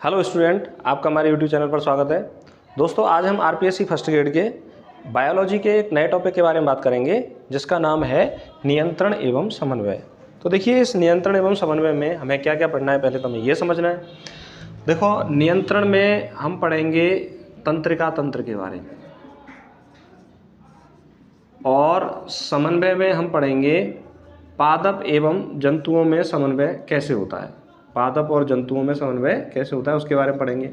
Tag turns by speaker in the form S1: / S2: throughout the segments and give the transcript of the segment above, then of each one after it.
S1: Hello student, आपका हमारे YouTube channel पर स्वागत है। दोस्तों, आज हम आरपीएससी फर्स्ट ग्रेड के बायोलॉजी के एक नए टॉपिक के बारे में बात करेंगे, जिसका नाम है नियंत्रण एवं समन्वय। तो देखिए, इस नियंत्रण एवं समन्वय में हमें क्या क्या पढ़ना है, पहले तो हमें ये समझना है। देखो, नियंत्रण में हम पढ़ेंगे तंत्रिका तंत्र के बारे में, और समन्वय में हम पढ़ेंगे पादप एवं जंतुओं में समन्वय कैसे होता है। पादप और जंतुओं में समन्वय कैसे होता है उसके बारे में पढ़ेंगे।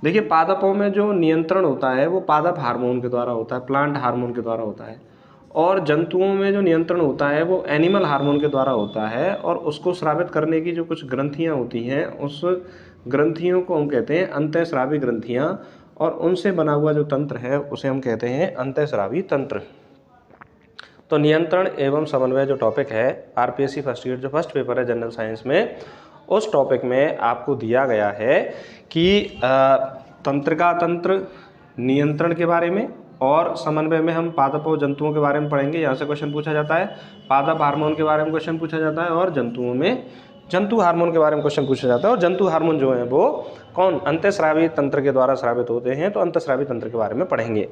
S1: देखिए, पादपों में जो नियंत्रण होता है वो पादप हार्मोन के द्वारा होता है, प्लांट हार्मोन के द्वारा होता है। और जंतुओं में जो नियंत्रण होता है वो एनिमल हार्मोन के द्वारा होता है, और उसको स्रावित करने की जो कुछ ग्रंथियाँ होती हैं, उस ग्रंथियों को हम कहते हैं अंतःस्रावी ग्रंथियाँ, और उनसे बना हुआ जो तंत्र है उसे हम कहते हैं अंतःस्रावी तंत्र। तो नियंत्रण एवं समन्वय जो टॉपिक है आरपीएससी फर्स्ट ग्रेड जो फर्स्ट पेपर है जनरल साइंस में, उस टॉपिक में आपको दिया गया है कि तंत्रिका तंत्र, नियंत्रण के बारे में, और समन्वय में हम पादप और जंतुओं के बारे में पढ़ेंगे। यहाँ से क्वेश्चन पूछा जाता है, पादप हार्मोन के बारे में क्वेश्चन पूछा जाता है, और जंतुओं में जंतु हार्मोन के बारे में क्वेश्चन पूछा जाता है। और जंतु हार्मोन जो है वो कौन, अंतःस्रावी तंत्र के द्वारा स्रावित होते हैं, तो अंतःस्रावी तंत्र के बारे में पढ़ेंगे।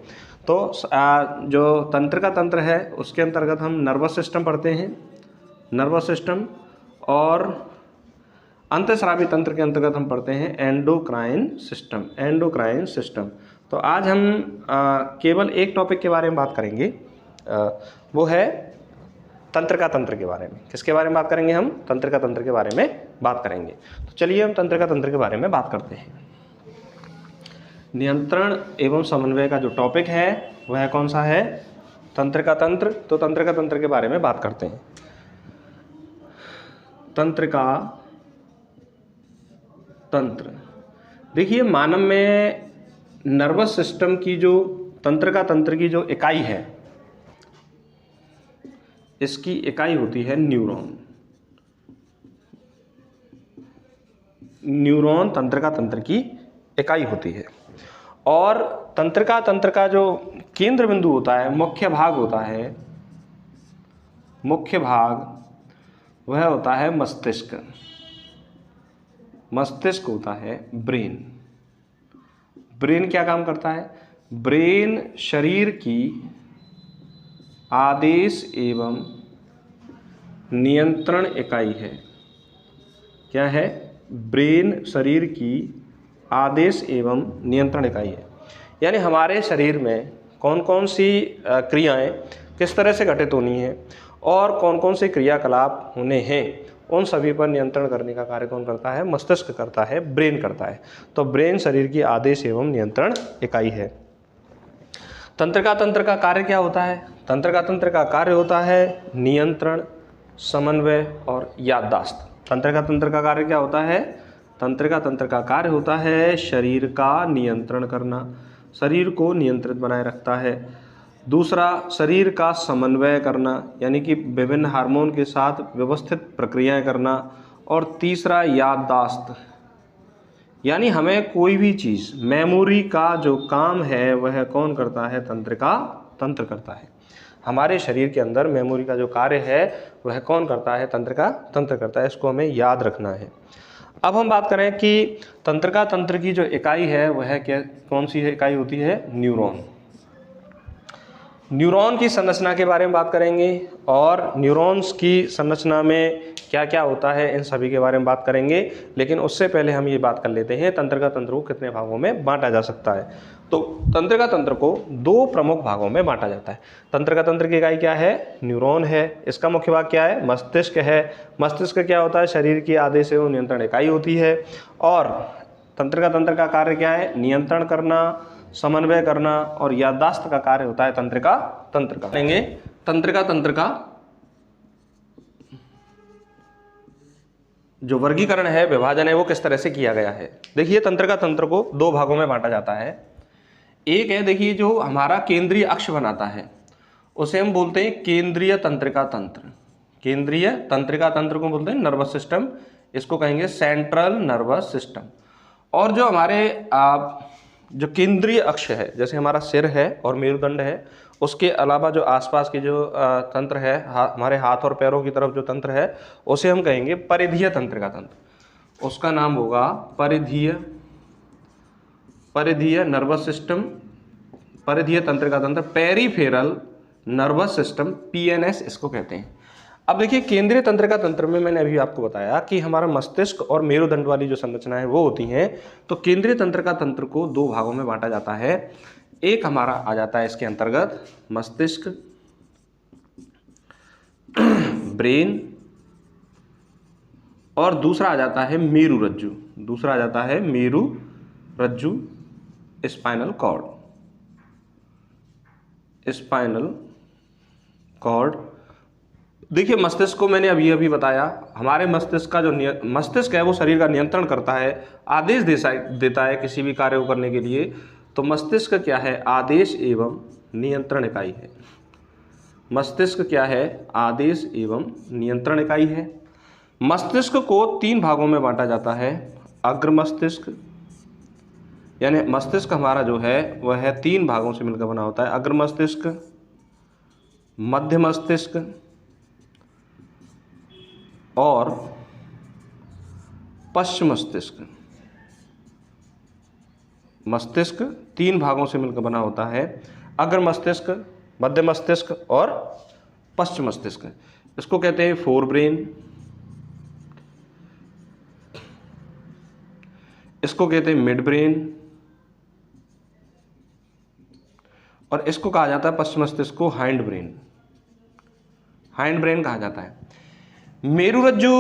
S1: तो जो तंत्रिका तंत्र है उसके अंतर्गत हम नर्वस सिस्टम पढ़ते हैं, नर्वस सिस्टम, और अंतःस्रावी तंत्र के अंतर्गत हम पढ़ते हैं एंडोक्राइन सिस्टम, एंडोक्राइन सिस्टम। तो आज हम केवल एक टॉपिक के बारे में बात करेंगे, वो है तंत्रिका तंत्र के बारे में। किसके बारे में बात करेंगे हम? तंत्रिका तंत्र के बारे में बात करेंगे। तो चलिए हम तंत्रिका तंत्र के बारे में बात करते हैं। नियंत्रण एवं समन्वय का जो टॉपिक है वह कौन सा है? तंत्रिका तंत्र। तो तंत्रिका तंत्र के बारे में बात करते हैं। तंत्रिका तंत्र, देखिए, मानव में नर्वस सिस्टम की जो तंत्रिका तंत्र की जो इकाई है, इसकी इकाई होती है न्यूरॉन। न्यूरॉन तंत्रिका तंत्र की इकाई होती है। और तंत्रिका तंत्र का जो केंद्र बिंदु होता है, मुख्य भाग होता है, मुख्य भाग वह होता है मस्तिष्क। मस्तिष्क होता है ब्रेन। ब्रेन क्या काम करता है? ब्रेन शरीर की आदेश एवं नियंत्रण इकाई है। क्या है? ब्रेन शरीर की आदेश एवं नियंत्रण इकाई है। यानी हमारे शरीर में कौन कौन सी क्रियाएं किस तरह से घटित होनी है, और कौन कौन से क्रियाकलाप होने हैं, उन सभी पर नियंत्रण करने का कार्य कौन करता है? मस्तिष्क करता है, ब्रेन करता है। तो ब्रेन शरीर की आदेश एवं नियंत्रण इकाई है। तंत्रिका तंत्र का कार्य क्या होता है? तंत्रिका तंत्र का कार्य होता है नियंत्रण, समन्वय और याददाश्त। तंत्रिका तंत्र का कार्य क्या होता है? तंत्रिका तंत्र का कार्य होता है शरीर का नियंत्रण करना, शरीर को नियंत्रित बनाए रखता है। दूसरा, शरीर का समन्वय करना, यानी कि विभिन्न हार्मोन के साथ व्यवस्थित प्रक्रियाएं करना। और तीसरा, याददाश्त, यानी हमें कोई भी चीज़, मेमोरी का जो काम है वह कौन करता है? तंत्रिका तंत्र करता है। हमारे शरीर के अंदर मेमोरी का जो कार्य है वह कौन करता है? तंत्रिका तंत्र करता है। इसको हमें याद रखना है। अब हम बात करें कि तंत्रिका तंत्र की जो इकाई है वह क्या, कौन सी इकाई होती है? न्यूरॉन। न्यूरॉन की संरचना के बारे में बात करेंगे, और न्यूरॉन्स की संरचना में क्या क्या होता है इन सभी के बारे में बात करेंगे। लेकिन उससे पहले हम ये बात कर लेते हैं तंत्रिका तंत्र को कितने भागों में बांटा जा सकता है। तो तंत्रिका तंत्र को दो प्रमुख भागों में बांटा जाता है। तंत्रिका तंत्र की इकाई क्या है? न्यूरॉन है। इसका मुख्य भाग क्या है? मस्तिष्क है। मस्तिष्क क्या होता है? शरीर की आदेश एवं नियंत्रण इकाई होती है। और तंत्रिका तंत्र का कार्य क्या है? नियंत्रण करना, समन्वय करना, और याददाश्त का कार्य होता है तंत्रिका तंत्र का। लेंगे तंत्रिका तंत्र का जो वर्गीकरण है, विभाजन है, वो किस तरह से किया गया है। देखिए, तंत्रिका तंत्र को दो भागों में बांटा जाता है। एक है, देखिए, जो हमारा केंद्रीय अक्ष बनाता है उसे हम बोलते हैं केंद्रीय तंत्रिका तंत्र। केंद्रीय तंत्रिका तंत्र को बोलते हैं नर्वस सिस्टम, इसको कहेंगे सेंट्रल नर्वस सिस्टम। और जो हमारे जो केंद्रीय अक्ष है, जैसे हमारा सिर है और मेरुदंड है, उसके अलावा जो आसपास के जो तंत्र है, हमारे हाथ और पैरों की तरफ जो तंत्र है, उसे हम कहेंगे परिधीय तंत्रिका तंत्र। उसका नाम होगा परिधीय परिधीय नर्वस सिस्टम, परिधीय तंत्रिका तंत्र, पेरीफेरल नर्वस सिस्टम, पीएनएस इसको कहते हैं। अब देखिए केंद्रीय तंत्रिका तंत्र में मैंने अभी आपको बताया कि हमारा मस्तिष्क और मेरुदंड वाली जो संरचना है वो होती हैं। तो केंद्रीय तंत्रिका तंत्र को दो भागों में बांटा जाता है। एक हमारा आ जाता है इसके अंतर्गत मस्तिष्क, ब्रेन, और दूसरा आ जाता है मेरुरज्जु, दूसरा आ जाता है मेरुरज्जु, स्पाइनल कॉर्ड, स्पाइनल कॉर्ड। देखिए मस्तिष्क को मैंने अभी बताया, हमारे मस्तिष्क का जो मस्तिष्क है वो शरीर का नियंत्रण करता है, आदेश देता है किसी भी कार्य को करने के लिए। तो मस्तिष्क क्या है? आदेश एवं नियंत्रण इकाई है। मस्तिष्क क्या है? आदेश एवं नियंत्रण इकाई है। मस्तिष्क को तीन भागों में बांटा जाता है। अग्र मस्तिष्क, यानी मस्तिष्क हमारा जो है वह है तीन भागों से मिलकर बना होता है। अग्र मस्तिष्क, मध्य मस्तिष्क और पश्च मस्तिष्क। मस्तिष्क तीन भागों से मिलकर बना होता है। अग्र मस्तिष्क, मध्य मस्तिष्क और पश्च मस्तिष्क। इसको कहते हैं फोर ब्रेन, इसको कहते हैं मिड ब्रेन, और इसको कहा जाता है पश्च मस्तिष्क को हाइंड ब्रेन, हाइंड ब्रेन कहा जाता है। मेरुरज्जु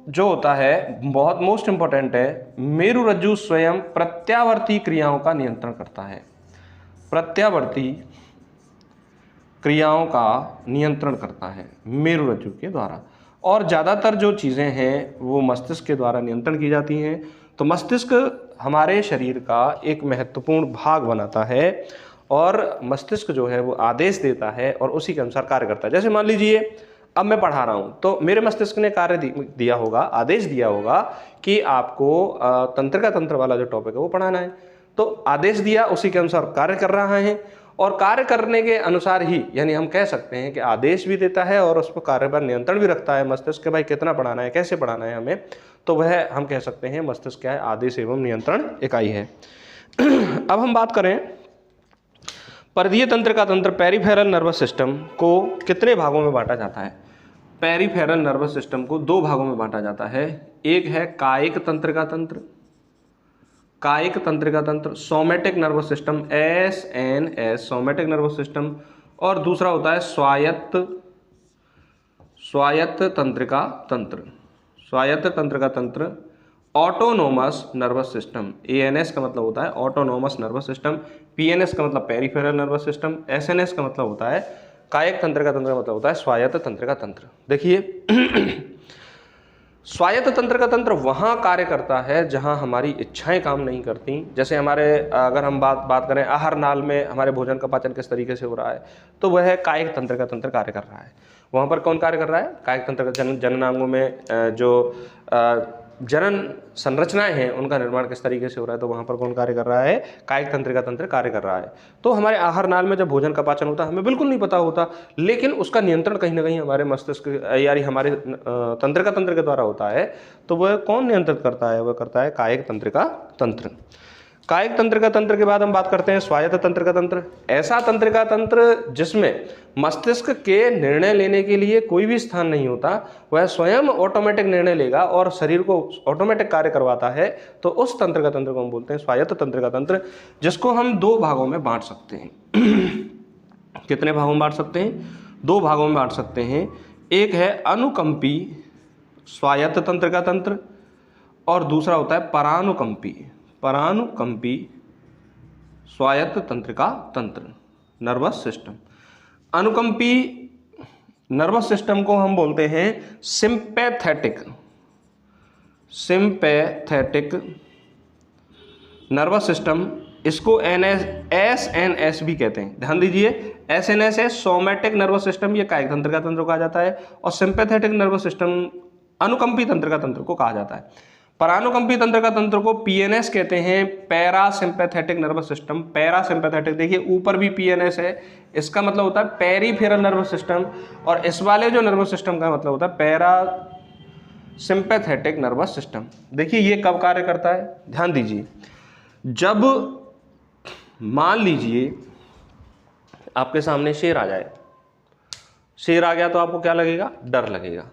S1: जो होता है बहुत मोस्ट इंपॉर्टेंट है। मेरुरज्जु स्वयं प्रत्यावर्ती क्रियाओं का नियंत्रण करता है, प्रत्यावर्ती क्रियाओं का नियंत्रण करता है मेरुरज्जु के द्वारा, और ज़्यादातर जो चीज़ें हैं वो मस्तिष्क के द्वारा नियंत्रण की जाती हैं। तो मस्तिष्क हमारे शरीर का एक महत्वपूर्ण भाग बनाता है और मस्तिष्क जो है वो आदेश देता है और उसी के अनुसार कार्य करता है। जैसे मान लीजिए अब मैं पढ़ा रहा हूँ तो मेरे मस्तिष्क ने कार्य दिया होगा, आदेश दिया होगा कि आपको तंत्रिका तंत्र वाला जो टॉपिक है वो पढ़ाना है। तो आदेश दिया, उसी के अनुसार कार्य कर रहा है, और कार्य करने के अनुसार ही, यानी हम कह सकते हैं कि आदेश भी देता है और उस पर कार्य पर नियंत्रण भी रखता है मस्तिष्क के, भाई कितना पढ़ाना है, कैसे पढ़ाना है हमें। तो वह हम कह सकते हैं मस्तिष्क क्या है? आदेश एवं नियंत्रण इकाई है। अब हम बात करें परिधीय तंत्रिका तंत्र, पेरीफेरल नर्वस सिस्टम को कितने भागों में बांटा जाता है? पेरीफेरल नर्वस सिस्टम को दो भागों में बांटा जाता है। एक है कायिक तंत्रिका तंत्र, कायिक तंत्रिका तंत्र, somatic nervous system, SNS somatic nervous system, और दूसरा होता है स्वायत्त तंत्रिका तंत्र, स्वायत्त तंत्रिका तंत्र, ऑटोनोमस नर्वस सिस्टम। ANS का मतलब होता है ऑटोनोमस नर्वस सिस्टम, PNS का मतलब पेरीफेरल नर्वस सिस्टम, SNS का मतलब होता है कायिक तंत्रिका तंत्र का मतलब होता है स्वायत्त तंत्रिका तंत्र। देखिए स्वायत्त तंत्रिका तंत्र वहाँ कार्य करता है जहाँ हमारी इच्छाएं काम नहीं करती। जैसे हमारे अगर हम बात करें आहार नाल में हमारे भोजन का पाचन किस तरीके से हो रहा है, तो वह कायिक तंत्रिका तंत्र कार्य कर रहा है। वहाँ पर कौन कार्य कर रहा है? कायिक तंत्रिका, जननांगों में जो जनन संरचनाएं हैं उनका निर्माण किस तरीके से हो रहा है, तो वहाँ पर कौन कार्य कर रहा है? कायिक तंत्रिका तंत्र कार्य कर रहा है। तो हमारे आहार नाल में जब भोजन का पाचन होता है हमें बिल्कुल नहीं पता होता, लेकिन उसका नियंत्रण कहीं ना कहीं हमारे मस्तिष्क यानी हमारे तंत्रिका तंत्र के द्वारा होता है। तो वह कौन नियंत्रित करता है? वह करता है कायिक तंत्रिका तंत्र। कायिक तंत्रिका तंत्र के बाद हम बात करते हैं स्वायत्त तंत्रिका तंत्र। ऐसा तंत्रिका तंत्र जिसमें मस्तिष्क के निर्णय लेने के लिए कोई भी स्थान नहीं होता, वह स्वयं ऑटोमेटिक निर्णय लेगा और शरीर को ऑटोमेटिक कार्य करवाता है। तो उस तंत्रिका तंत्र को हम बोलते हैं स्वायत्त तंत्रिका तंत्र, जिसको हम दो भागों में बांट सकते हैं। कितने भागों में बांट सकते हैं? दो भागों में बांट सकते हैं। एक है अनुकंपी स्वायत्त तंत्रिका तंत्र और दूसरा होता है परानुकंपी स्वायत्त तंत्रिका तंत्र, नर्वस सिस्टम। अनुकंपी नर्वस सिस्टम को हम बोलते हैं सिंपैथेटिक नर्वस सिस्टम। इसको SNS भी कहते हैं, ध्यान दीजिए। SNS है सोमैटिक नर्वस सिस्टम, ये कायिक तंत्रिका तंत्र को कहा जाता है, और सिंपैथेटिक नर्वस सिस्टम अनुकंपी तंत्रिका तंत्र को कहा जाता है। परानुकंपी तंत्रिका तंत्र को PNS कहते हैं, पैरासिम्पैथेटिक नर्वस सिस्टम। पैरासिम्पैथेटिक, देखिए ऊपर भी PNS है, इसका मतलब होता है पेरीफेरल नर्वस सिस्टम, और इस वाले जो नर्वस सिस्टम का मतलब होता है पैरासिम्पैथेटिक नर्वस सिस्टम। देखिए ये कब कार्य करता है, ध्यान दीजिए। जब मान लीजिए आपके सामने शेर आ जाए, शेर आ गया तो आपको क्या लगेगा? डर लगेगा।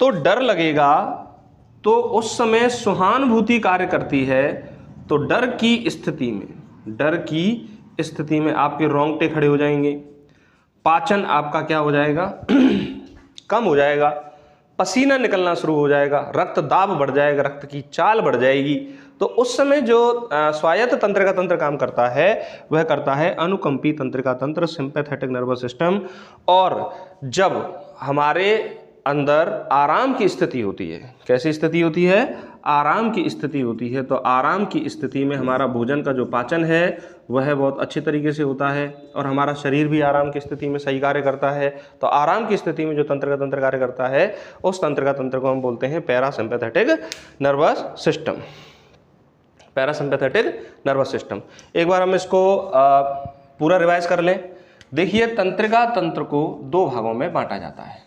S1: तो डर लगेगा तो उस समय सहानुभूति कार्य करती है। तो डर की स्थिति में आपके रोंगटे खड़े हो जाएंगे, पाचन आपका क्या हो जाएगा? कम हो जाएगा, पसीना निकलना शुरू हो जाएगा, रक्त दाब बढ़ जाएगा, रक्त की चाल बढ़ जाएगी। तो उस समय जो स्वायत्त तंत्रिका तंत्र काम करता है वह करता है अनुकंपी तंत्रिका तंत्र, सिंपैथेटिक नर्वस सिस्टम। और जब हमारे अंदर आराम की स्थिति होती है, कैसी स्थिति होती है? आराम की स्थिति होती है। तो आराम की स्थिति में हमारा भोजन का जो पाचन है वह बहुत अच्छे तरीके से होता है और हमारा शरीर भी आराम की स्थिति में सही कार्य करता है। तो आराम की स्थिति में जो तंत्रिका तंत्र कार्य करता है उस तंत्रिका तंत्र को हम बोलते हैं parasympathetic nervous system. Parasympathetic nervous system. एक बार हम इसको पूरा रिवाइज कर लें। देखिए, तंत्रिका तंत्र को दो भागों में बांटा जाता है।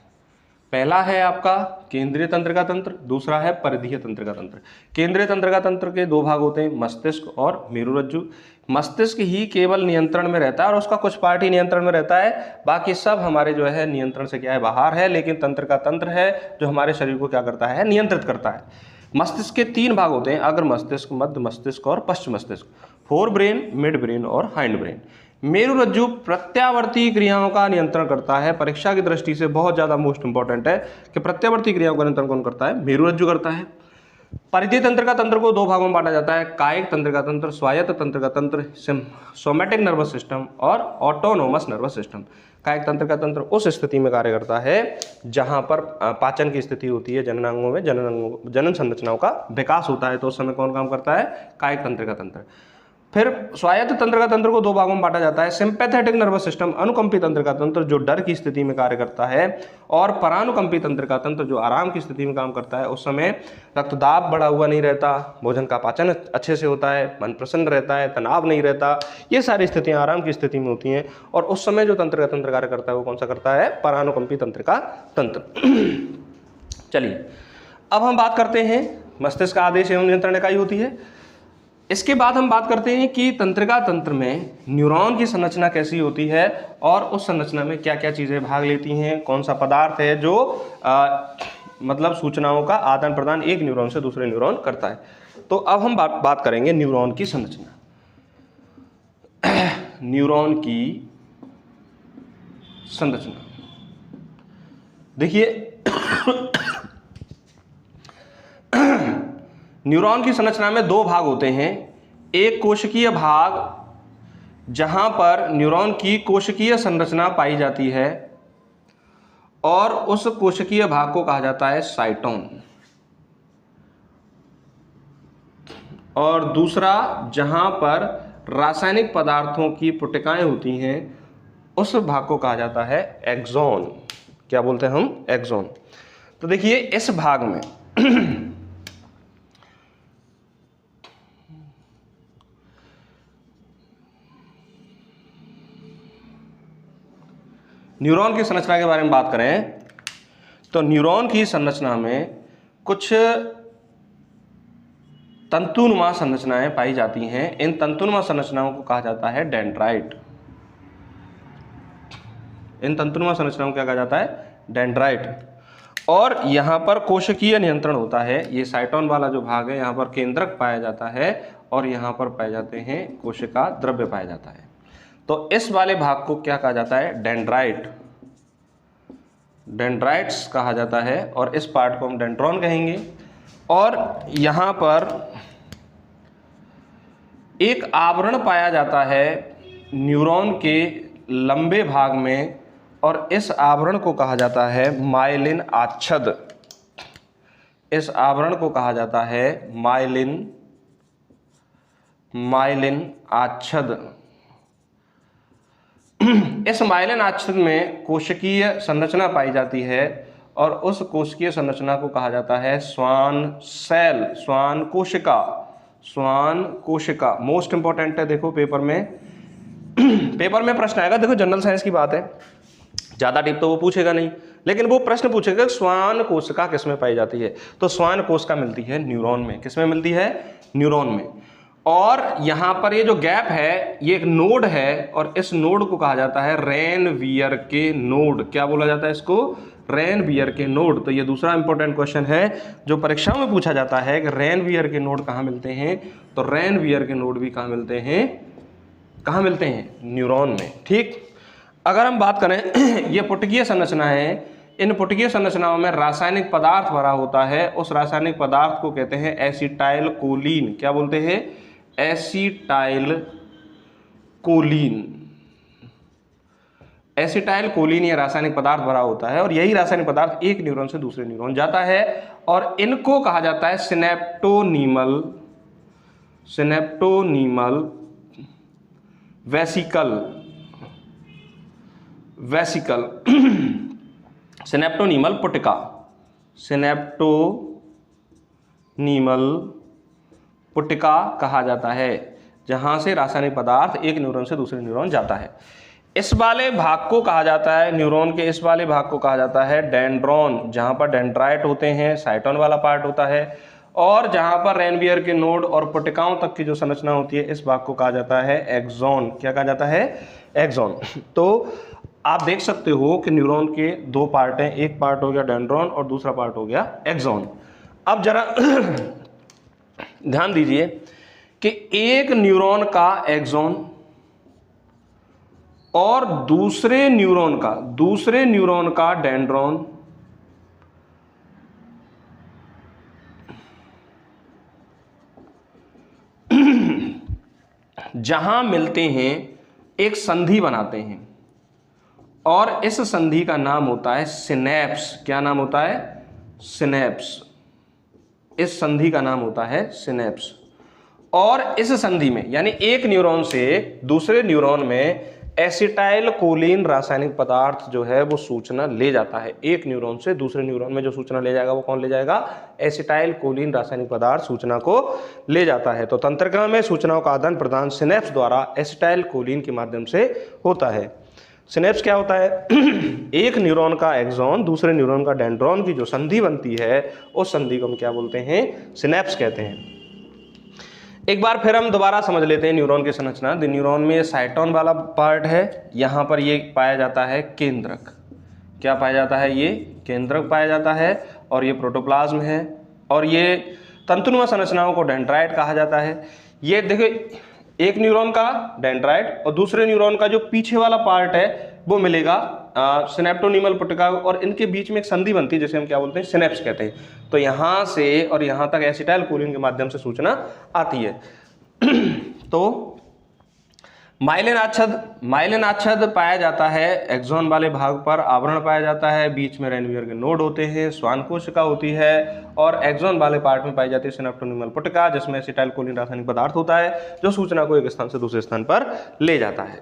S1: पहला है आपका केंद्रीय तंत्रिका तंत्र, दूसरा है परिधीय तंत्रिका तंत्र। केंद्रीय तंत्रिका तंत्र के दो भाग होते हैं, मस्तिष्क और मेरुरज्जु। मस्तिष्क ही केवल नियंत्रण में रहता है और उसका कुछ पार्ट ही नियंत्रण में रहता है, बाकी सब हमारे जो है नियंत्रण से क्या है? बाहर है। लेकिन तंत्रिका तंत्र है जो हमारे शरीर को क्या करता है? नियंत्रित करता है। मस्तिष्क के तीन भाग होते हैं, अग्र मस्तिष्क, मध्य मस्तिष्क और पश्च मस्तिष्क, फोर ब्रेन, मिड ब्रेन और हाइंड ब्रेन। मेरुरज्जु प्रत्यावर्ती क्रियाओं का नियंत्रण करता है। परीक्षा की दृष्टि से बहुत ज्यादा मोस्ट इंपॉर्टेंट है कि प्रत्यावर्ती क्रियाओं का नियंत्रण कौन करता है? मेरुरज्जु करता है। परिधीय तंत्रिका तंत्र को दो भागों में बांटा जाता है, कायिक तंत्रिका तंत्र, स्वायत्त तंत्रिका तंत्र, सोमैटिक नर्वस सिस्टम और ऑटोनोमस नर्वस सिस्टम। कायिक तंत्रिका तंत्र उस स्थिति में कार्य करता है जहां पर पाचन की स्थिति होती है, जननांगों में जनन संरचनाओं का विकास होता है, तो उस समय कौन काम करता है? कायिक तंत्रिका तंत्र। फिर स्वायत्त तंत्रिका तंत्र को दो भागों में बांटा जाता है, सिंपैथेटिक नर्वस सिस्टम, अनुकंपी तंत्रिका तंत्र जो डर की स्थिति में कार्य करता है, और परानुकंपी तंत्रिका तंत्र जो आराम की स्थिति में काम करता है। उस समय रक्तदाब बढ़ा हुआ नहीं रहता, भोजन का पाचन अच्छे से होता है, मन प्रसन्न रहता है, तनाव नहीं रहता। ये सारी स्थितियां आराम की स्थिति में होती हैं और उस समय जो तंत्रिका तंत्र कार्य करता है वो कौन सा करता है? परानुकंपी तंत्रिका तंत्र। चलिए, अब हम बात करते हैं मस्तिष्क का आदेश एवं नियंत्रण इकाई होती है। इसके बाद हम बात करते हैं कि तंत्रिका तंत्र में न्यूरॉन की संरचना कैसी होती है और उस संरचना में क्या क्या चीजें भाग लेती हैं, कौन सा पदार्थ है जो मतलब सूचनाओं का आदान प्रदान एक न्यूरॉन से दूसरे न्यूरॉन करता है। तो अब हम बात करेंगे न्यूरॉन की संरचना। न्यूरॉन की संरचना देखिए, न्यूरॉन की संरचना में दो भाग होते हैं, एक कोशिकीय भाग जहां पर न्यूरॉन की कोशिकीय संरचना पाई जाती है और उस कोशिकीय भाग को कहा जाता है साइटोन, और दूसरा जहां पर रासायनिक पदार्थों की पुटिकाएं होती हैं उस भाग को कहा जाता है एक्सॉन। क्या बोलते हैं हम? एक्सॉन। तो देखिए, इस भाग में न्यूरॉन की संरचना के बारे में बात करें तो न्यूरॉन की संरचना में कुछ तंतुनुमा संरचनाएं पाई जाती हैं। इन तंतुनुमा संरचनाओं को कहा जाता है डेंड्राइट। इन तंतुनुमा संरचनाओं को क्या कहा जाता है? डेंड्राइट। और यहाँ पर कोशिकीय नियंत्रण होता है। ये साइटोन वाला जो भाग है यहाँ पर केंद्रक पाया जाता है और यहाँ पर पाए जाते हैं कोशिका द्रव्य पाया जाता है। तो इस वाले भाग को क्या कहा जाता है? डेंड्राइट। डेंड्राइट्स कहा जाता है और इस पार्ट को हम डेंड्रॉन कहेंगे। और यहाँ पर एक आवरण पाया जाता है न्यूरॉन के लंबे भाग में और इस आवरण को कहा जाता है माइलिन आच्छद। इस आवरण को कहा जाता है माइलिन आच्छद। इस माइलिन आच्छद में कोशिकीय संरचना पाई जाती है और उस कोशिकीय संरचना को कहा जाता है स्वान सेल, स्वान कोशिका। स्वान कोशिका मोस्ट इंपॉर्टेंट है। देखो पेपर में प्रश्न आएगा। देखो जनरल साइंस की बात है, ज्यादा डीप तो वो पूछेगा नहीं, लेकिन वो प्रश्न पूछेगा स्वान कोशिका किसमें पाई जाती है। तो स्वान कोशिका मिलती है न्यूरॉन में। किसमें मिलती है? न्यूरॉन में। और यहाँ पर ये जो गैप है ये एक नोड है, और इस नोड को कहा जाता है रेनवियर के नोड। क्या बोला जाता है इसको? रेनवियर के नोड। तो ये दूसरा इंपॉर्टेंट क्वेश्चन है जो परीक्षाओं में पूछा जाता है कि रेनवियर के नोड कहाँ मिलते हैं। तो रेनवियर के नोड भी कहाँ मिलते हैं? कहाँ मिलते हैं? न्यूरॉन में। ठीक, अगर हम बात करें ये पुटकीय संरचना है, इन पुटकीय संरचनाओं में रासायनिक पदार्थ भरा होता है, उस रासायनिक पदार्थ को कहते हैं एसिटाइल कोलिन। क्या बोलते हैं? Acetyl choline. एसिटाइल कोलिन ये रासायनिक पदार्थ भरा होता है, और यही रासायनिक पदार्थ एक न्यूरॉन से दूसरे न्यूरॉन जाता है, और इनको कहा जाता है सिनेप्टोनीमल वेसिकल सिनेप्टोनीमल पुटिका, सिनेप्टोनीमल पुटिका कहा जाता है, जहां से रासायनिक पदार्थ एक न्यूरॉन से दूसरे न्यूरॉन जाता है। इस वाले भाग को कहा जाता है, न्यूरॉन के इस वाले भाग को कहा जाता है डेंड्रॉन, जहां पर डेंड्राइट होते हैं, साइटोन वाला पार्ट होता है, और जहां पर रेनवियर के नोड और पुटिकाओं तक की जो संरचना होती है इस भाग को कहा जाता है एक्सॉन। क्या कहा जाता है? एक्सॉन। तो आप देख सकते हो कि न्यूरॉन के दो पार्ट हैं, एक पार्ट हो गया डेंड्रॉन और दूसरा पार्ट हो गया एक्सॉन। अब जरा ध्यान दीजिए कि एक न्यूरॉन का एक्सॉन और दूसरे न्यूरॉन का डेंड्रॉन जहां मिलते हैं एक संधि बनाते हैं, और इस संधि का नाम होता है सिनेप्स। क्या नाम होता है? सिनेप्स। इस संधि का नाम होता है सिनेप्स। और इस संधि में यानी एक न्यूरॉन से दूसरे न्यूरॉन में एसिटाइल कोलिन रासायनिक पदार्थ जो है वो सूचना ले जाता है। एक न्यूरॉन से दूसरे न्यूरॉन में जो सूचना ले जाएगा वो कौन ले जाएगा? एसिटाइल कोलिन रासायनिक पदार्थ सूचना को ले जाता है। तो तंत्रिका में सूचनाओं का आदान प्रदान सिनेप्स द्वारा एसिटाइल कोलिन के माध्यम से होता है। सिनेप्स क्या होता है? एक न्यूरॉन का एक्सॉन दूसरे न्यूरॉन का डेंड्रॉन की जो संधि बनती है उस संधि को हम क्या बोलते हैं? सिनेप्स कहते हैं। एक बार फिर हम दोबारा समझ लेते हैं न्यूरॉन की संरचना। न्यूरॉन में ये साइटोन वाला पार्ट है, यहाँ पर ये पाया जाता है केंद्रक। क्या पाया जाता है? ये केंद्रक पाया जाता है, और ये प्रोटोप्लाज्म है, और ये तंतुनुमा संरचनाओं को डेंड्राइट कहा जाता है। ये देखिए एक न्यूरॉन का डेंड्राइट और दूसरे न्यूरॉन का जो पीछे वाला पार्ट है वो मिलेगा सिनेप्टोनीमल पुटिका, और इनके बीच में एक संधि बनती है जिसे हम क्या बोलते हैं? सिनेप्स कहते हैं। तो यहाँ से और यहाँ तक एसिटाइल कोलिन के माध्यम से सूचना आती है। तो माइलिन आच्छद पाया जाता है एक्सॉन वाले भाग पर, आवरण पाया जाता है, बीच में रेनवियर के नोड होते हैं, श्वान कोशिका होती है, और एक्सॉन वाले पार्ट में पाई जाती है सिनेप्टोनीमल पुटिका, जिसमें एसिटाइल कोलिन रासायनिक पदार्थ होता है जो सूचना को एक स्थान से दूसरे स्थान पर ले जाता है।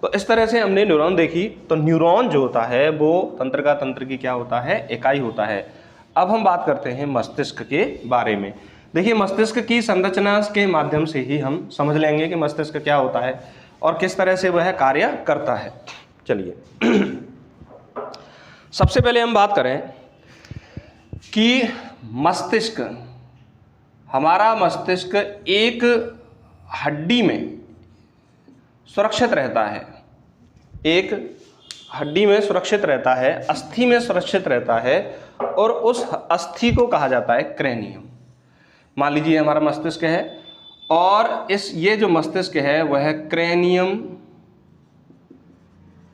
S1: तो इस तरह से हमने न्यूरॉन देखी। तो न्यूरॉन जो होता है वो तंत्र की क्या होता है? इकाई होता है। अब हम बात करते हैं मस्तिष्क के बारे में। देखिए मस्तिष्क की संरचना के माध्यम से ही हम समझ लेंगे कि मस्तिष्क क्या होता है और किस तरह से वह कार्य करता है। चलिए सबसे पहले हम बात करें कि हमारा मस्तिष्क एक हड्डी में सुरक्षित रहता है, एक हड्डी में सुरक्षित रहता है, अस्थि में सुरक्षित रहता है, और उस अस्थि को कहा जाता है क्रेनियम। मान लीजिए हमारा मस्तिष्क है और ये जो मस्तिष्क है वह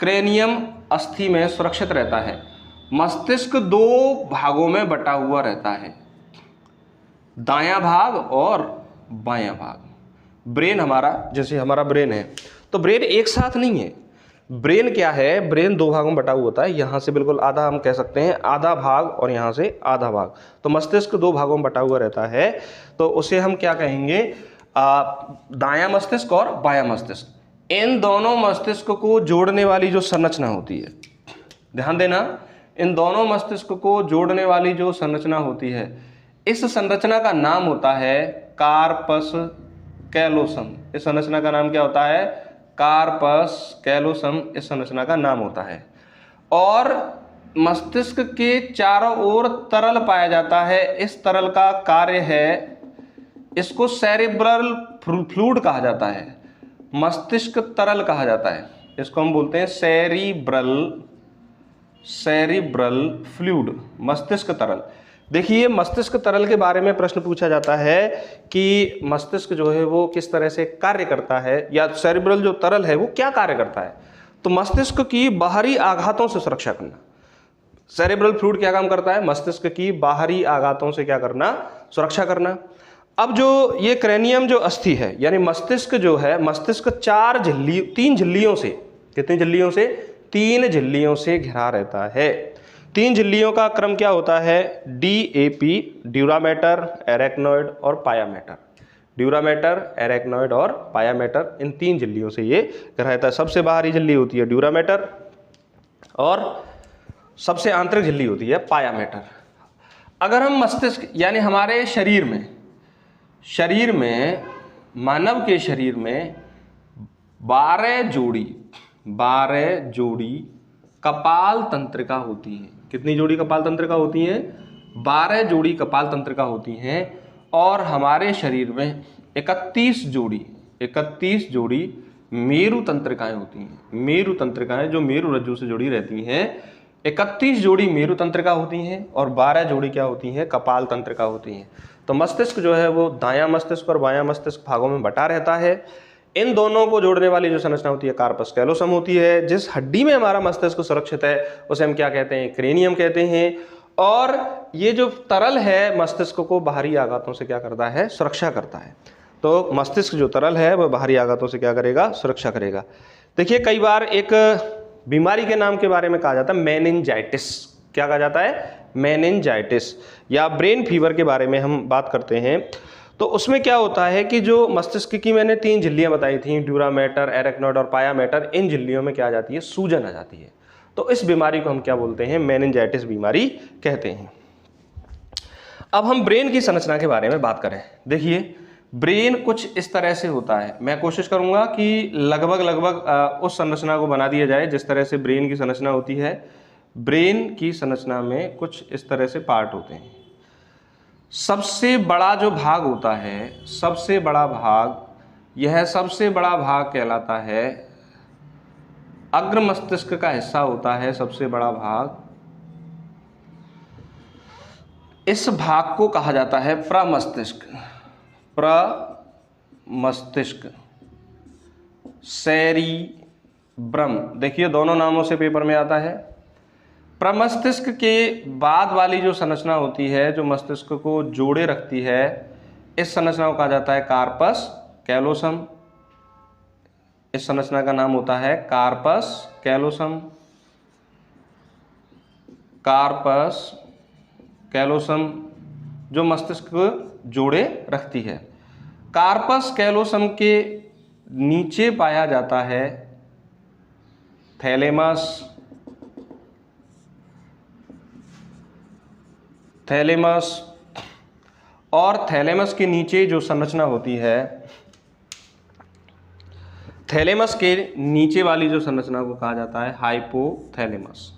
S1: क्रेनियम अस्थि में सुरक्षित रहता है। मस्तिष्क दो भागों में बटा हुआ रहता है, दायां भाग और बायां भाग। ब्रेन हमारा, जैसे हमारा ब्रेन है तो ब्रेन एक साथ नहीं है। ब्रेन क्या है? ब्रेन दो भागों में बटा हुआ होता है। यहाँ से बिल्कुल आधा हम कह सकते हैं, आधा भाग, और यहाँ से आधा भाग। तो मस्तिष्क दो भागों में बटा हुआ रहता है, तो उसे हम क्या कहेंगे? दायां मस्तिष्क और बायां मस्तिष्क। इन दोनों मस्तिष्क को जोड़ने वाली जो संरचना होती है, ध्यान देना, इन दोनों मस्तिष्क को जोड़ने वाली जो संरचना होती है, इस संरचना का नाम होता है कार्पस कैलोसम। इस संरचना का नाम क्या होता है? कार्पस कैलोसम इस संरचना का नाम होता है। और मस्तिष्क के चारों ओर तरल पाया जाता है। इस तरल का कार्य है इसको सेरिब्रल फ्लूइड कहा जाता है, मस्तिष्क तरल कहा जाता है। इसको हम बोलते हैं सेरिब्रल फ्लूइड, मस्तिष्क तरल। देखिए मस्तिष्क तरल के बारे में प्रश्न पूछा जाता है कि मस्तिष्क जो है वो किस तरह से कार्य करता है, या सेरिब्रल जो तरल है वो क्या कार्य करता है। तो मस्तिष्क की बाहरी आघातों से सुरक्षा करना। सेरिब्रल फ्लूइड क्या काम करता है? मस्तिष्क की बाहरी आघातों से क्या करना? सुरक्षा करना। अब जो ये क्रेनियम जो अस्थि है, यानी मस्तिष्क जो है, मस्तिष्क तीन झिल्लियों से, कितनी झिल्लियों से? 3 झिल्लियों से घिरा रहता है। 3 झिल्लियों का क्रम क्या होता है? DAP, ड्यूरा मैटर, एरेक्नॉइड और पाया मैटर। ड्यूरा मैटर, एरेक्नॉइड और पाया मैटर, इन 3 झिल्लियों से ये घिरा रहता है। सबसे बाहरी झिल्ली होती है ड्यूरा मैटर और सबसे आंतरिक झिल्ली होती है पाया मैटर। अगर हम मस्तिष्क यानी हमारे शरीर में मानव के शरीर में 12 जोड़ी कपाल तंत्रिका होती हैं। कितनी जोड़ी कपाल तंत्रिका होती हैं? 12 जोड़ी कपाल तंत्रिका होती हैं। और हमारे शरीर में 31 जोड़ी मेरु तंत्रिकाएं होती हैं। मेरु तंत्रिकाएं जो मेरु रज्जु से जुड़ी रहती हैं, 31 जोड़ी मेरु तंत्रिका होती हैं और 12 जोड़ी क्या होती हैं? कपाल तंत्रिका होती हैं। तो मस्तिष्क जो है वो दायां मस्तिष्क और बायां मस्तिष्क भागों में बटा रहता है। इन दोनों को जोड़ने वाली जो संरचना होती है कार्पस कैलोसम होती है। जिस हड्डी में हमारा मस्तिष्क सुरक्षित है उसे हम क्या कहते हैं? क्रेनियम कहते हैं। और ये जो तरल है मस्तिष्क को बाहरी आघातों से क्या करता है? सुरक्षा करता है। तो मस्तिष्क जो तरल है वह बाहरी आघातों से क्या करेगा? सुरक्षा करेगा। देखिए कई बार एक बीमारी के नाम के बारे में कहा जाता है मेनिंजाइटिस। क्या कहा जाता है? मेनिंजाइटिस। या ब्रेन फीवर के बारे में हम बात करते हैं तो उसमें क्या होता है कि जो मस्तिष्क की मैंने 3 झिल्लियां बताई थी, ड्यूरा मैटर, एरेक्नॉइड और पाया मैटर, इन झिल्लियों में क्या आ जाती है? सूजन आ जाती है। तो इस बीमारी को हम क्या बोलते हैं? मेनिंजाइटिस बीमारी कहते हैं। अब हम ब्रेन की संरचना के बारे में बात करें। देखिए ब्रेन कुछ इस तरह से होता है। मैं कोशिश करूंगा कि लगभग उस संरचना को बना दिया जाए जिस तरह से ब्रेन की संरचना होती है। ब्रेन की संरचना में कुछ इस तरह से पार्ट होते हैं। सबसे बड़ा जो भाग होता है, सबसे बड़ा भाग कहलाता है, अग्र मस्तिष्क का हिस्सा होता है सबसे बड़ा भाग। इस भाग को कहा जाता है प्रमस्तिष्क, सेरिब्रम। देखिए दोनों नामों से पेपर में आता है। प्रमस्तिष्क के बाद वाली जो संरचना होती है जो मस्तिष्क को जोड़े रखती है, इस संरचना को कहा जाता है कार्पस कैलोसम। इस संरचना का नाम होता है कार्पस कैलोसम जो मस्तिष्क को जोड़े रखती है। कार्पस कैलोसम के नीचे पाया जाता है थैलेमस और थैलेमस के नीचे जो संरचना होती है, थैलेमस के नीचे वाली जो संरचना को कहा जाता है हाइपोथैलेमस।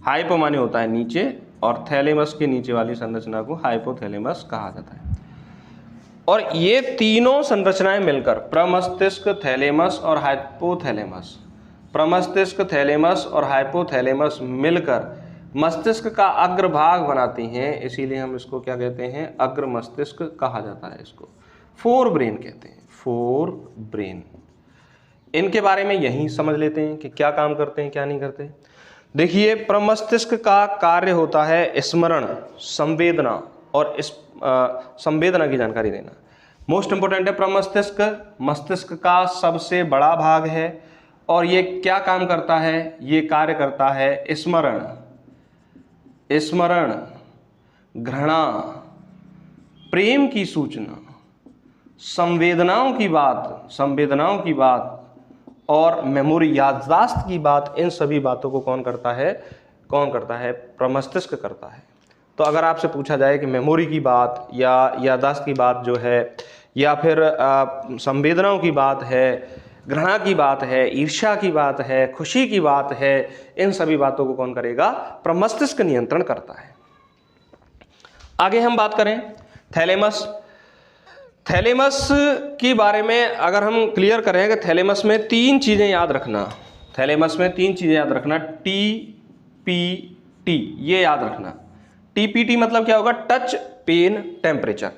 S1: हाइपो माने होता है नीचे और थैलेमस के नीचे वाली संरचना को हाइपोथैलेमस कहा जाता है। और ये तीनों संरचनाएं मिलकर प्रमस्तिष्क, थैलेमस और हाइपोथैलेमस मिलकर मस्तिष्क का अग्रभाग बनाती हैं। इसीलिए हम इसको क्या कहते हैं? अग्र मस्तिष्क कहा जाता है। इसको फोर ब्रेन कहते हैं, फोर ब्रेन। इनके बारे में यही समझ लेते हैं कि क्या काम करते हैं क्या नहीं करते। देखिए प्रमस्तिष्क का कार्य होता है स्मरण, संवेदना और संवेदना की जानकारी देना। मोस्ट इंपोर्टेंट है प्रमस्तिष्क। मस्तिष्क का सबसे बड़ा भाग है और ये क्या काम करता है? ये कार्य करता है स्मरण, घृणा, प्रेम की सूचना, संवेदनाओं की बात और मेमोरी, याददाश्त की बात। इन सभी बातों को कौन करता है? प्रमस्तिष्क करता है। तो अगर आपसे पूछा जाए कि मेमोरी की बात या याददाश्त की बात जो है, या फिर संवेदनाओं की बात है, घृणा की बात है, ईर्ष्या की बात है, खुशी की बात है, इन सभी बातों को कौन करेगा? प्रमस्तिष्क नियंत्रण करता है। आगे हम बात करें थैलेमस। थैलेमस के बारे में अगर हम क्लियर करें कि थैलेमस में 3 चीज़ें याद रखना, थैलेमस में 3 चीज़ें याद रखना, TPT ये याद रखना। TPT मतलब क्या होगा? Touch, pain, temperature.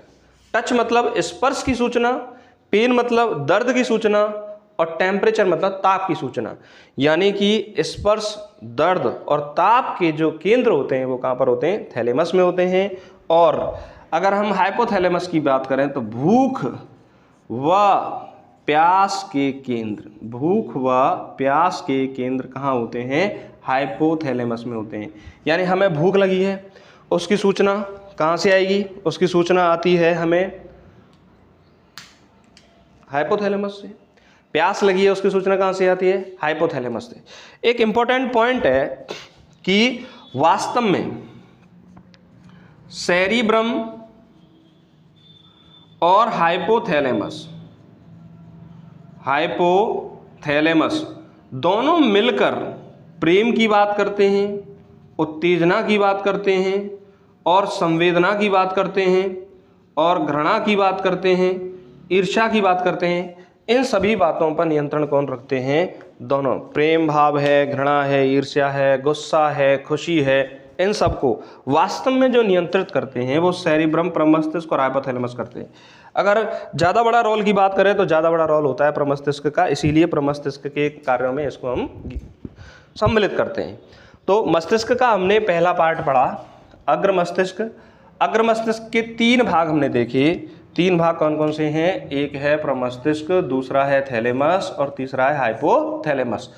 S1: टच मतलब स्पर्श की सूचना, पेन मतलब दर्द की सूचना, और टेम्परेचर मतलब ताप की सूचना। यानी कि स्पर्श, दर्द और ताप के जो केंद्र होते हैं वो कहाँ पर होते हैं? थैलेमस में होते हैं। और अगर हम हाइपोथैलेमस की बात करें तो भूख व प्यास के केंद्र, भूख व प्यास के केंद्र कहाँ होते हैं? हाइपोथैलेमस में होते हैं। यानी हमें भूख लगी है, उसकी सूचना कहाँ से आएगी? उसकी सूचना आती है हमें हाइपोथैलेमस से। प्यास लगी है, उसकी सूचना कहाँ से आती है? हाइपोथैलेमस से। एक इंपॉर्टेंट पॉइंट है कि वास्तव में सेरिब्रम और हाइपोथैलेमस दोनों मिलकर प्रेम की बात करते हैं, उत्तेजना की बात करते हैं, और संवेदना की बात करते हैं, और घृणा की बात करते हैं, ईर्ष्या की बात करते हैं। इन सभी बातों पर नियंत्रण कौन रखते हैं? दोनों। प्रेम भाव है, घृणा है, ईर्ष्या है, गुस्सा है, खुशी है, इन सबको वास्तव में जो नियंत्रित करते हैं वो सेरिब्रम, प्रमस्तिष्क और हाइपोथैलेमस करते हैं। अगर ज़्यादा बड़ा रोल की बात करें तो ज़्यादा बड़ा रोल होता है प्रमस्तिष्क का, इसीलिए प्रमस्तिष्क के कार्यों में इसको हम सम्मिलित करते हैं। तो मस्तिष्क का हमने पहला पार्ट पढ़ा, अग्र मस्तिष्क। अग्र मस्तिष्क के 3 भाग हमने देखे। 3 भाग कौन कौन से हैं? एक है प्रमस्तिष्क, दूसरा है थैलेमस और तीसरा है हाइपोथैलेमस।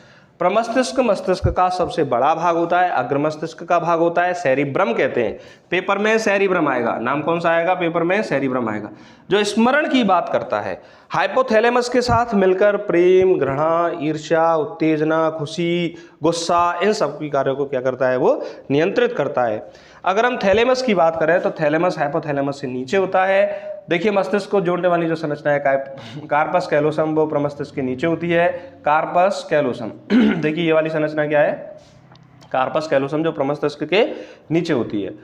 S1: प्रमस्तिष्क मस्तिष्क का सबसे बड़ा भाग होता है, अग्र मस्तिष्क का भाग होता है, सेरिब्रम कहते हैं। पेपर में सेरिब्रम आएगा, नाम कौन सा आएगा? पेपर में सेरिब्रम आएगा, जो स्मरण की बात करता है। हाइपोथैलेमस के साथ मिलकर प्रेम, घृणा, ईर्ष्या, उत्तेजना, खुशी, गुस्सा, इन सब की कार्यों को क्या करता है? वो नियंत्रित करता है। अगर हम थैलेमस की बात करें तो थैलेमस हाइपोथैलेमस से नीचे होता है। देखिए मस्तिष्क को जोड़ने वाली जो संरचना है कार्पस कैलोसम, वो प्रमस्तिष्क के नीचे होती है। कार्पस कैलोसम देखिए ये वाली संरचना क्या है? कार्पस कैलोसम, जो प्रमस्तिष्क के नीचे होती है।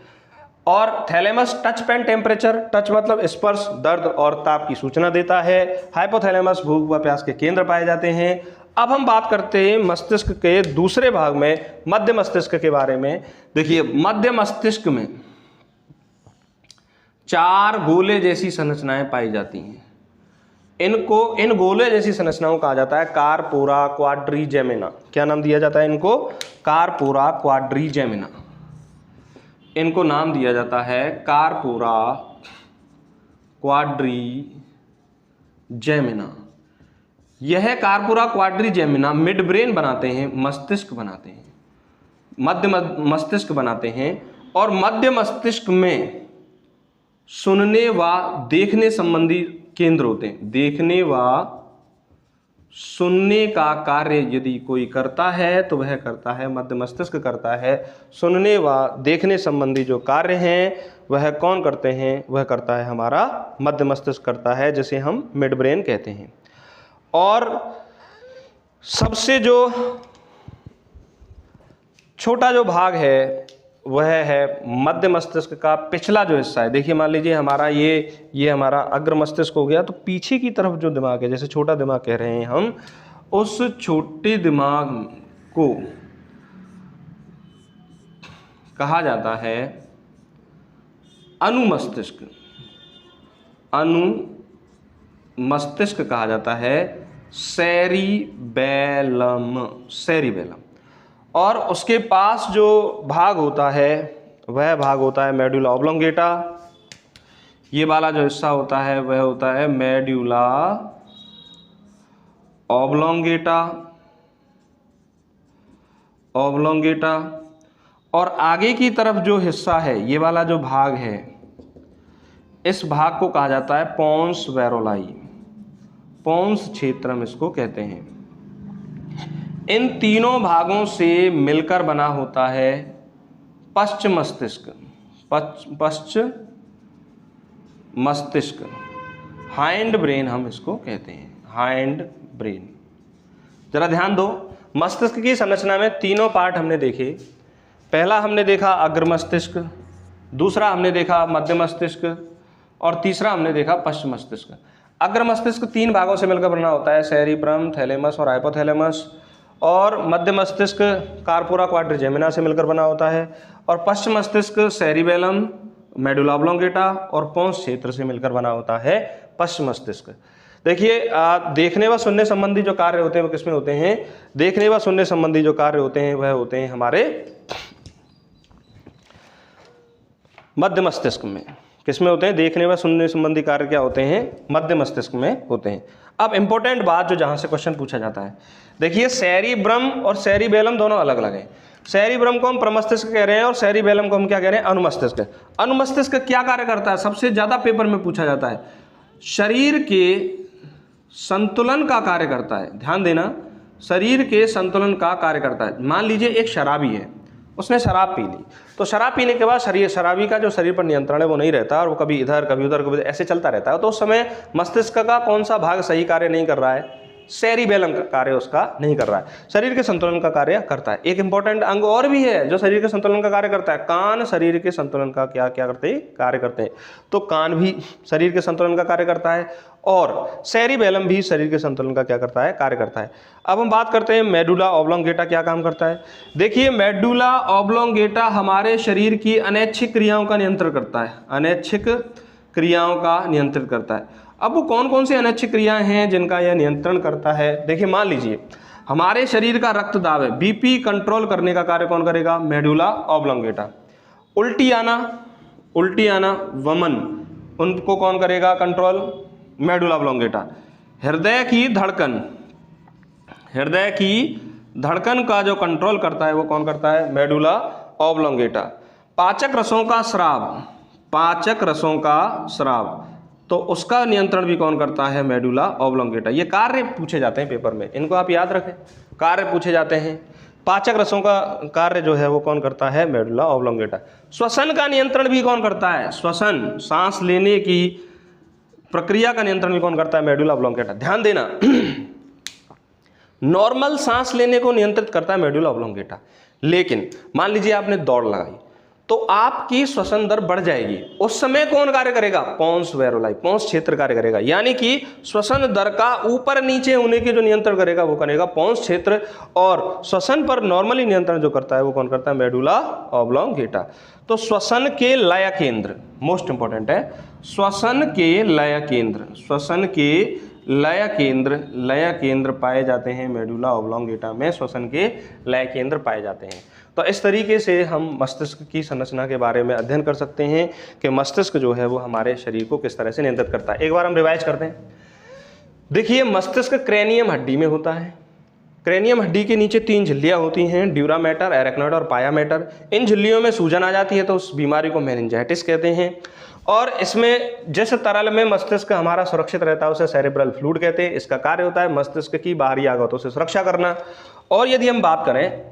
S1: और thalamus touch, pain, temperature. Touch मतलब स्पर्श, दर्द और ताप की सूचना देता है। हाइपोथैलेमस भूख व प्यास के केंद्र पाए जाते हैं। अब हम बात करते हैं मस्तिष्क के दूसरे भाग में, मध्य मस्तिष्क के बारे में। देखिए मध्य मस्तिष्क में 4 गोले जैसी संरचनाएं पाई जाती हैं। इन गोले जैसी संरचनाओं को कहा जाता है कार्पोरा क्वाड्रिजेमिना। क्या नाम दिया जाता है इनको? Corpora quadrigemina. इनको नाम दिया जाता है कार्पोरा क्वाड्रिजेमिना। यह कार्पोरा क्वाड्रिजेमिना मिड ब्रेन बनाते हैं, मस्तिष्क बनाते हैं, मध्य मस्तिष्क बनाते हैं। और मध्य मस्तिष्क में सुनने व देखने संबंधी केंद्र होते हैं। देखने व सुनने का कार्य यदि कोई करता है तो वह करता है मध्य मस्तिष्क करता है। सुनने व देखने संबंधी जो कार्य हैं वह कौन करते हैं? वह करता है हमारा मध्य मस्तिष्क करता है, जिसे हम मिड ब्रेन कहते हैं। और सबसे जो छोटा जो भाग है वह है मध्य मस्तिष्क का पिछला जो हिस्सा है। देखिए मान लीजिए हमारा ये हमारा अग्र मस्तिष्क हो गया, तो पीछे की तरफ जो दिमाग है, जैसे छोटा दिमाग कह रहे हैं हम, उस छोटे दिमाग को कहा जाता है अनुमस्तिष्क। अनुमस्तिष्क कहा जाता है सेरिबेलम। और उसके पास जो भाग होता है वह भाग होता है मेडुला ऑब्लोंगेटा। ये वाला जो हिस्सा होता है वह होता है मेडुला ऑब्लोंगेटा। और आगे की तरफ जो हिस्सा है, ये वाला जो भाग है, इस भाग को कहा जाता है पोन्स वेरोलाई। पोन्स क्षेत्र हम इसको कहते हैं। इन तीनों भागों से मिलकर बना होता है पश्च मस्तिष्क। हाइंड ब्रेन हम इसको कहते हैं, हाइंड ब्रेन। जरा ध्यान दो, मस्तिष्क की संरचना में तीनों पार्ट हमने देखे। पहला हमने देखा अग्र मस्तिष्क, दूसरा हमने देखा मध्य मस्तिष्क, और तीसरा हमने देखा पश्च मस्तिष्क। अग्र मस्तिष्क 3 भागों से मिलकर बना होता है, सेरिब्रम, थैलेमस और हाइपोथैलेमस। और मध्य मस्तिष्क कार्पोरा क्वाड्रिजेमिना से मिलकर बना होता है। और पश्च मस्तिष्क सेरिबेलम, मेडुला ऑब्लोंगेटा और पोंस क्षेत्र से मिलकर बना होता है पश्च मस्तिष्क। देखिए देखने व सुनने संबंधी जो कार्य होते हैं वो किसमें होते हैं? देखने व सुनने संबंधी जो कार्य होते हैं वह होते हैं हमारे मध्य मस्तिष्क में। किसमें होते हैं? देखने व सुनने संबंधी कार्य क्या होते हैं? मध्य मस्तिष्क में होते हैं। अब इंपॉर्टेंट बात जो जहां से क्वेश्चन पूछा जाता है, देखिए सेरिब्रम और सेरिबेलम दोनों अलग अलग हैं। सेरिब्रम को हम प्रमस्तिष्क कह रहे हैं और सेरिबेलम को हम क्या कह रहे हैं? अनुमस्तिष्क। अनुमस्तिष्क क्या कार्य करता है? सबसे ज्यादा पेपर में पूछा जाता है। शरीर के संतुलन का कार्य करता है। ध्यान देना, शरीर के संतुलन का कार्य करता है। मान लीजिए एक शराबी है, उसने शराब पी ली, तो शराब पीने के बाद शराबी का जो शरीर पर नियंत्रण है वो नहीं रहता और वो कभी इधर कभी उधर कभी ऐसे चलता रहता है। तो उस समय मस्तिष्क का कौन सा भाग सही कार्य नहीं कर रहा है? सेरिबेलम का कार्य उसका नहीं कर रहा है, शरीर के संतुलन का कार्य करता है। एक इंपॉर्टेंट अंग और भी है जो शरीर के संतुलन का कार्य करता है, कान शरीर के संतुलन का क्या क्या करते हैं? कार्य करते हैं। तो कान भी शरीर के संतुलन का कार्य करता है और सेरिबेलम भी शरीर के संतुलन का क्या करता है? कार्य करता है। अब हम बात करते हैं मेडुला ऑब्लोंगेटा क्या काम करता है। देखिए मेडुला ऑब्लोंगेटा हमारे शरीर की अनैच्छिक क्रियाओं का नियंत्रण करता है, अनैच्छिक क्रियाओं का नियंत्रित करता है। अब वो कौन कौन सी अनैच्छिक क्रियाएं हैं जिनका यह नियंत्रण करता है? देखिए मान लीजिए हमारे शरीर का रक्त दाब है, बीपी कंट्रोल करने का कार्य कौन करेगा? Medulla oblongata. उल्टी आना, वमन, उनको कौन करेगा कंट्रोल? Medulla oblongata. हृदय की धड़कन का जो कंट्रोल करता है वो कौन करता है? Medulla oblongata. पाचक रसों का स्राव, तो उसका नियंत्रण भी कौन करता है? Medulla oblongata. ये कार्य पूछे जाते हैं पेपर में, इनको आप याद रखें, कार्य पूछे जाते हैं। पाचक रसों का कार्य जो है वो कौन करता है? Medulla oblongata. श्वसन का नियंत्रण भी कौन करता है? श्वसन, सांस लेने की प्रक्रिया का नियंत्रण भी कौन करता है? Medulla oblongata. ध्यान देना नॉर्मल सांस लेने को नियंत्रित करता है मेडुला ऑब्लोंगेटा, लेकिन मान लीजिए आपने दौड़ लगाई तो आपकी श्वसन दर बढ़ जाएगी, उस समय कौन कार्य करेगा? पोंस वेरोलाई, पोंस क्षेत्र कार्य करेगा। यानी कि श्वसन दर का ऊपर नीचे होने के जो नियंत्रण करेगा वो करेगा पोंस क्षेत्र, और श्वसन पर नॉर्मली नियंत्रण जो करता है वो कौन करता है? Medulla oblongata. तो श्वसन के लय केंद्र मोस्ट इंपॉर्टेंट है, श्वसन के लय केंद्र पाए जाते हैं मेडुला ऑब्लोंगेटा में, श्वसन के लय केंद्र पाए जाते हैं। तो इस तरीके से हम मस्तिष्क की संरचना के बारे में अध्ययन कर सकते हैं कि मस्तिष्क जो है वो हमारे शरीर को किस तरह से नियंत्रित करता है। एक बार हम रिवाइज करते हैं। देखिए मस्तिष्क क्रेनियम हड्डी में होता है। क्रेनियम हड्डी के नीचे 3 झिल्लियां होती हैं, ड्यूरा मैटर, एरेक्नॉइड और पाया मैटर। इन झिल्लियों में सूजन आ जाती है तो उस बीमारी को मेनिंजाइटिस कहते हैं। और इसमें जिस तरल में मस्तिष्क हमारा सुरक्षित रहता है उसे सेरेब्रल फ्लूइड कहते हैं। इसका कार्य होता है मस्तिष्क की बाहरी आघातों से सुरक्षा करना। और यदि हम बात करें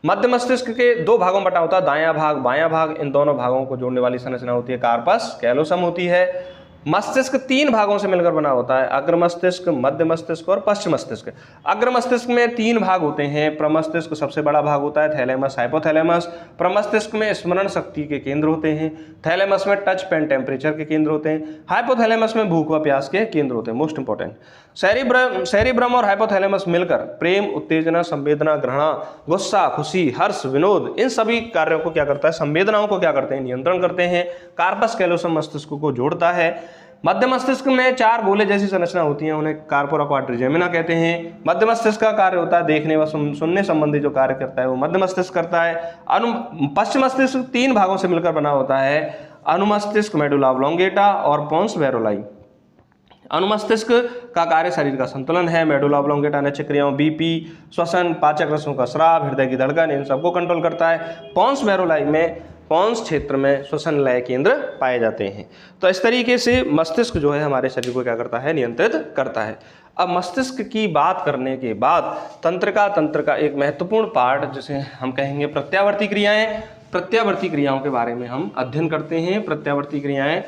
S1: मध्य मस्तिष्क के 2 भागों में बटा होता है, दायां भाग बायां भाग। इन दोनों भागों को जोड़ने वाली संरचना होती है कार्पस कैलोसम होती है। मस्तिष्क 3 भागों से मिलकर बना होता है, अग्र मस्तिष्क, मध्य मस्तिष्क और पश्च मस्तिष्क। अग्र मस्तिष्क में 3 भाग होते हैं, प्रमस्तिष्क सबसे बड़ा भाग होता है, थैलेमस, हाइपोथैलेमस। प्रमस्तिष्क में स्मरण शक्ति के केंद्र होते हैं, थैलेमस में टच पेन टेम्परेचर के केंद्र होते हैं, हाइपोथैलेमस में भूख व प्यास के केंद्र होते हैं। मोस्ट इंपॉर्टेंट, सेरिब्रम और हाइपोथैलेमस मिलकर प्रेम, उत्तेजना, संवेदना, घृणा, गुस्सा, खुशी, हर्ष, विनोद, इन सभी कार्यों को क्या करता है? संवेदनाओं को क्या करते हैं? नियंत्रण करते हैं। कार्पस कैलोसम मस्तिष्क को जोड़ता है। मध्य मस्तिष्क में 4 गोले जैसी संरचना होती है, उन्हें कार्पोरा क्वाड्रिजेमिना कहते हैं। मध्य मस्तिष्क का कार्य होता है देखने व सुनने संबंधी जो कार्य करता है वो मध्य मस्तिष्क करता है। पश्चिम मस्तिष्क 3 भागों से मिलकर बना होता है, अनुमस्तिष्क, मेडुला ऑब्लोंगेटा और पोंस वेरोलाई। अनुमस्तिष्क का कार्य शरीर का संतुलन है, मेडुला ऑब्लोंगेटा अनैच्छिक क्रियाओं, बीपी, श्वसन, पाचक रसों का स्राव, हृदय की धड़कन, इन सबको कंट्रोल करता है। पोंस वेरोलाई में पोंस क्षेत्र में श्वसन लय केंद्र पाए जाते हैं। तो इस तरीके से मस्तिष्क जो है हमारे शरीर को क्या करता है? नियंत्रित करता है। अब मस्तिष्क की बात करने के बाद तंत्र का एक महत्वपूर्ण पार्ट जिसे हम कहेंगे प्रत्यावर्ती क्रियाएं। प्रत्यावर्ती क्रियाओं के बारे में हम अध्ययन करते हैं। प्रत्यावर्ती क्रियाएं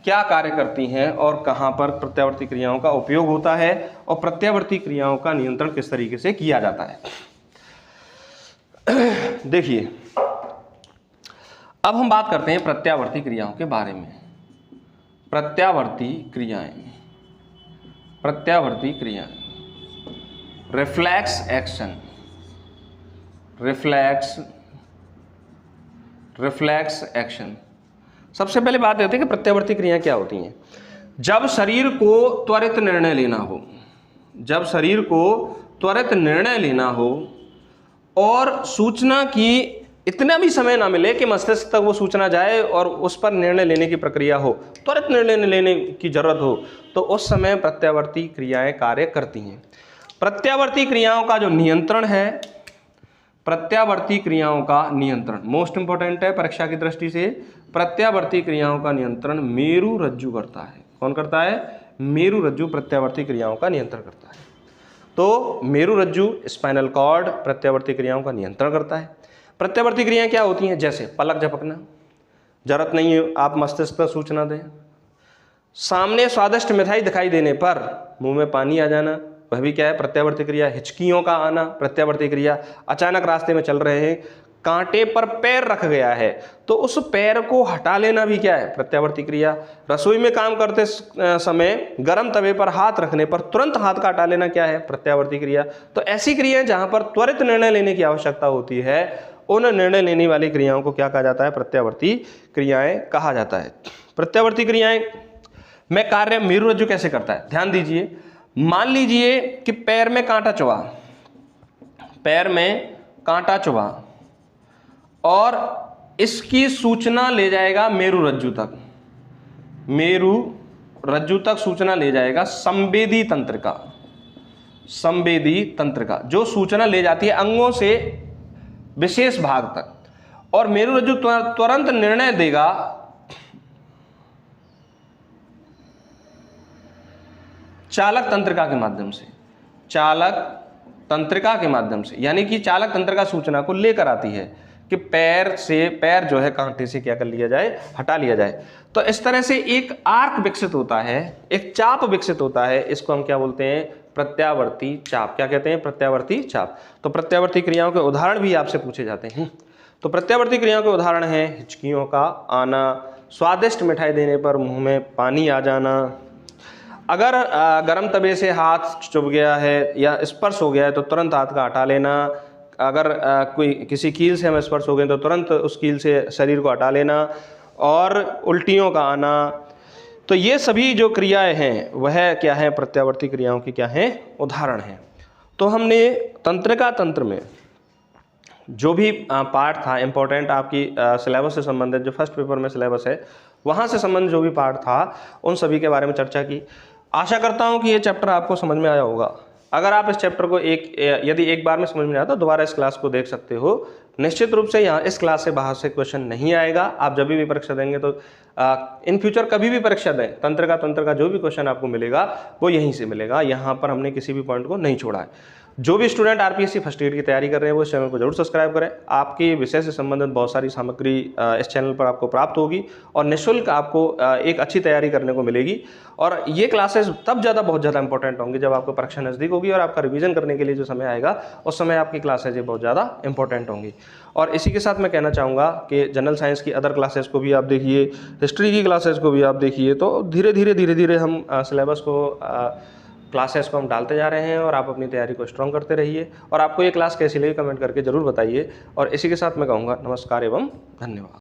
S1: क्या कार्य करती हैं और कहाँ पर प्रत्यावर्ती क्रियाओं का उपयोग होता है और प्रत्यावर्ती क्रियाओं का नियंत्रण किस तरीके से किया जाता है। देखिए अब हम बात करते हैं प्रत्यावर्ती क्रियाओं के बारे में। प्रत्यावर्ती क्रियाएं, प्रत्यावर्ती क्रियाएं, रिफ्लेक्स एक्शन, रिफ्लेक्स एक्शन। सबसे पहले बात होती है कि प्रत्यावर्ती क्रियाएं क्या होती हैं। जब शरीर को त्वरित निर्णय लेना हो, जब शरीर को त्वरित निर्णय लेना हो और सूचना की इतना भी समय ना मिले कि मस्तिष्क तक वो सूचना जाए और उस पर निर्णय लेने की प्रक्रिया हो, त्वरित निर्णय लेने की जरूरत हो, तो उस समय प्रत्यावर्ती क्रियाएं कार्य करती हैं। प्रत्यावर्ती क्रियाओं का जो नियंत्रण है, प्रत्यावर्ती क्रियाओं का नियंत्रण मोस्ट इंपॉर्टेंट है परीक्षा की दृष्टि से। प्रत्यावर्ती क्रियाओं का नियंत्रण मेरु रज्जु करता है। कौन करता है? मेरु रज्जु प्रत्यावर्ती क्रियाओं का नियंत्रण करता है। तो मेरु रज्जु स्पाइनल कॉर्ड प्रत्यावर्ती क्रियाओं का नियंत्रण करता है। प्रत्यावर्ती क्रियाएं क्या होती हैं? जैसे पलक झपकना, जरूरत नहीं है आप मस्तिष्क पर सूचना दें। सामने स्वादिष्ट मिठाई दिखाई देने पर मुंह में पानी आ जाना, वह भी क्या है? प्रत्यावर्ती क्रिया। हिचकियों का आना प्रत्यावर्ती क्रिया। अचानक रास्ते में चल रहे हैं, कांटे पर पैर रख गया है तो उस पैर को हटा लेना भी क्या है? प्रत्यावर्ती क्रिया। रसोई में काम करते समय गर्म तवे पर हाथ रखने पर तुरंत हाथ का हटा लेना क्या है? प्रत्यावर्ती क्रिया। तो ऐसी क्रियाएं जहां पर त्वरित निर्णय लेने की आवश्यकता होती है, उन निर्णय लेने वाली क्रियाओं को क्या कहा जाता है? प्रत्यावर्ती क्रियाएं कहा जाता है। प्रत्यावर्ती क्रियाएं में कार्य मेरु रज्जु कैसे करता है? ध्यान दीजिए। मान लीजिए कि पैर में कांटा चुभा, पैर में कांटा चुभा और इसकी सूचना ले जाएगा मेरु रज्जु तक, मेरु रज्जु तक सूचना ले जाएगा संवेदी तंत्रिका, संवेदी तंत्रिका जो सूचना ले जाती है अंगों से विशेष भाग तक, और मेरु रज्जु तुरंत निर्णय देगा चालक तंत्रिका के माध्यम से, चालक तंत्रिका के माध्यम से। यानी कि चालक तंत्रिका सूचना को लेकर आती है कि पैर जो है कांटे से क्या कर लिया जाए? हटा लिया जाए। तो इस तरह से एक आर्क विकसित होता है, एक चाप विकसित होता है। इसको हम क्या बोलते हैं? प्रत्यावर्ती चाप। क्या कहते हैं? प्रत्यावर्ती चाप। तो प्रत्यावर्ती क्रियाओं के उदाहरण भी आपसे पूछे जाते हैं। तो प्रत्यावर्ती क्रियाओं के उदाहरण हैं हिचकियों का आना, स्वादिष्ट मिठाई देने पर मुंह में पानी आ जाना, अगर गर्म तवे से हाथ चुभ गया है या स्पर्श हो गया है तो तुरंत हाथ का हटा लेना, अगर कोई किसी कील से हम स्पर्श हो गए तो तुरंत उस कील से शरीर को हटा लेना, और उल्टियों का आना। तो ये सभी जो क्रियाएं हैं वह क्या है? प्रत्यावर्ती क्रियाओं की क्या हैं? उदाहरण हैं। तो हमने तंत्रिका तंत्र में जो भी पार्ट था इम्पोर्टेंट आपकी सिलेबस से संबंधित, जो फर्स्ट पेपर में सिलेबस है वहाँ से संबंधित जो भी पार्ट था उन सभी के बारे में चर्चा की। आशा करता हूँ कि ये चैप्टर आपको समझ में आया होगा। अगर आप इस चैप्टर को यदि एक बार में समझ में आया तो दोबारा इस क्लास को देख सकते हो। निश्चित रूप से यहाँ इस क्लास से बाहर से क्वेश्चन नहीं आएगा। आप जब भी परीक्षा देंगे तो इन फ्यूचर कभी भी परीक्षा दें, तंत्र का जो भी क्वेश्चन आपको मिलेगा वो यहीं से मिलेगा। यहाँ पर हमने किसी भी पॉइंट को नहीं छोड़ा है। जो भी स्टूडेंट आरपीएससी फर्स्ट ईयर की तैयारी कर रहे हैं वो इस चैनल को जरूर सब्सक्राइब करें। आपके विषय से संबंधित बहुत सारी सामग्री इस चैनल पर आपको प्राप्त होगी और निःशुल्क आपको एक अच्छी तैयारी करने को मिलेगी। और ये क्लासेस तब बहुत ज़्यादा इंपॉर्टेंट होंगी जब आपको परीक्षा नज़दीक होगी और आपका रिवीजन करने के लिए जो समय आएगा उस समय आपकी क्लासेज ये बहुत ज़्यादा इंपॉर्टेंट होंगी। और इसी के साथ मैं कहना चाहूँगा कि जनरल साइंस की अदर क्लासेस को भी आप देखिए, हिस्ट्री की क्लासेस को भी आप देखिए। तो धीरे धीरे हम सिलेबस को क्लासेस को हम डालते जा रहे हैं और आप अपनी तैयारी को स्ट्रॉन्ग करते रहिए। और आपको ये क्लास कैसी लगी कमेंट करके ज़रूर बताइए। और इसी के साथ मैं कहूँगा नमस्कार एवं धन्यवाद।